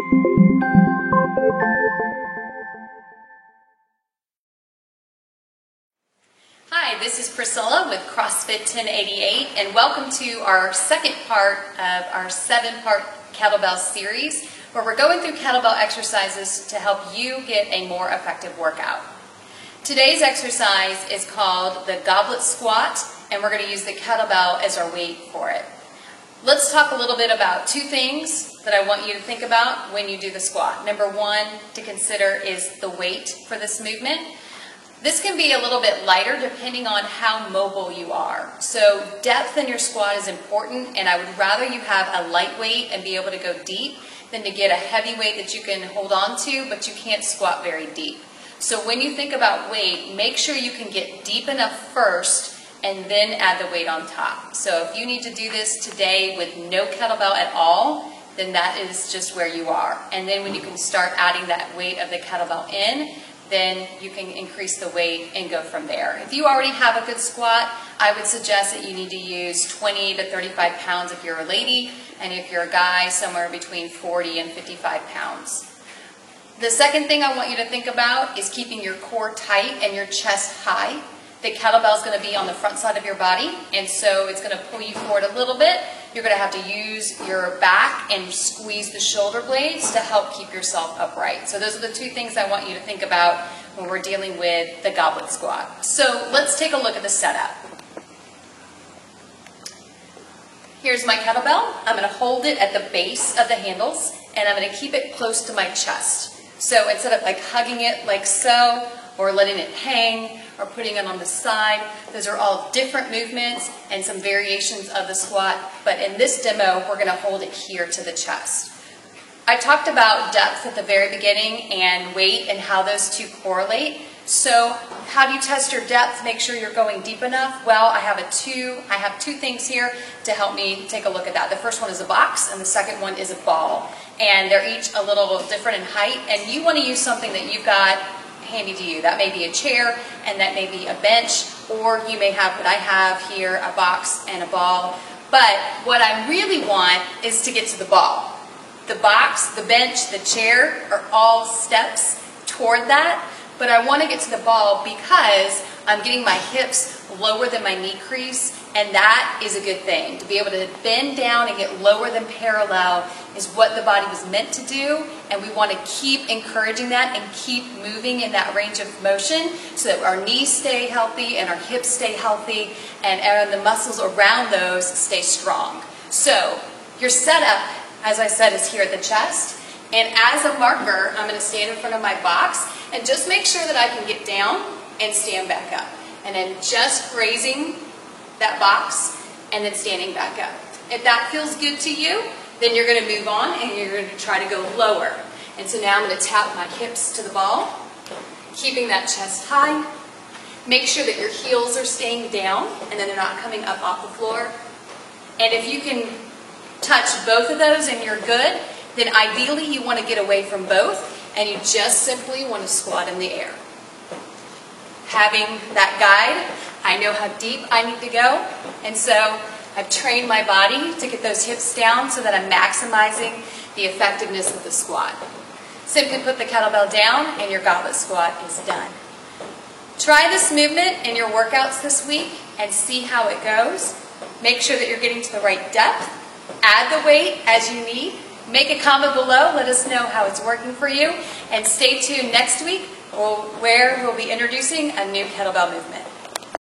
Hi, this is Priscilla with CrossFit 1088, and welcome to our second part of our 7-part kettlebell series, where we're going through kettlebell exercises to help you get a more effective workout. Today's exercise is called the goblet squat, and we're going to use the kettlebell as our weight for it. Let's talk a little bit about two things that I want you to think about when you do the squat. Number one to consider is the weight for this movement. This can be a little bit lighter depending on how mobile you are. So depth in your squat is important, and I would rather you have a light weight and be able to go deep than to get a heavy weight that you can hold on to, but you can't squat very deep. So when you think about weight, make sure you can get deep enough first and then add the weight on top. So if you need to do this today with no kettlebell at all, then that is just where you are. And then when you can start adding that weight of the kettlebell in, then you can increase the weight and go from there. If you already have a good squat, I would suggest that you need to use 20 to 35 pounds if you're a lady, and if you're a guy, somewhere between 40 and 55 pounds. The second thing I want you to think about is keeping your core tight and your chest high. The kettlebell is going to be on the front side of your body, and so it's going to pull you forward a little bit. You're going to have to use your back and squeeze the shoulder blades to help keep yourself upright. So those are the two things I want you to think about when we're dealing with the goblet squat. So let's take a look at the setup. Here's my kettlebell. I'm going to hold it at the base of the handles, and I'm going to keep it close to my chest. So instead of like hugging it like so, or letting it hang, or putting it on the side. Those are all different movements and some variations of the squat, but in this demo, we're going to hold it here to the chest. I talked about depth at the very beginning and weight and how those two correlate. So how do you test your depth? Make sure you're going deep enough. Well, I have two things here to help me take a look at that. The first one is a box, and the second one is a ball. And they're each a little different in height, and you want to use something that you've got handy to you. That may be a chair, and that may be a bench, or you may have what I have here, a box and a ball. But what I really want is to get to the ball. The box, the bench, the chair are all steps toward that, but I want to get to the ball because I'm getting my hips lower than my knee crease, and that is a good thing. To be able to bend down and get lower than parallel is what the body was meant to do, and we want to keep encouraging that and keep moving in that range of motion so that our knees stay healthy and our hips stay healthy and the muscles around those stay strong. So your setup, as I said, is here at the chest, and as a marker, I'm going to stand in front of my box and just make sure that I can get down and stand back up. And then just grazing that box and then standing back up. If that feels good to you, then you're going to move on and you're going to try to go lower. And so now I'm going to tap my hips to the ball, keeping that chest high. Make sure that your heels are staying down and then they're not coming up off the floor. And if you can touch both of those and you're good, then ideally you want to get away from both and you just simply want to squat in the air. Having that guide, I know how deep I need to go, and so I've trained my body to get those hips down so that I'm maximizing the effectiveness of the squat. Simply put the kettlebell down and your goblet squat is done. Try this movement in your workouts this week and see how it goes. Make sure that you're getting to the right depth. Add the weight as you need. Make a comment below. Let us know how it's working for you. And stay tuned next week where we'll be introducing a new kettlebell movement.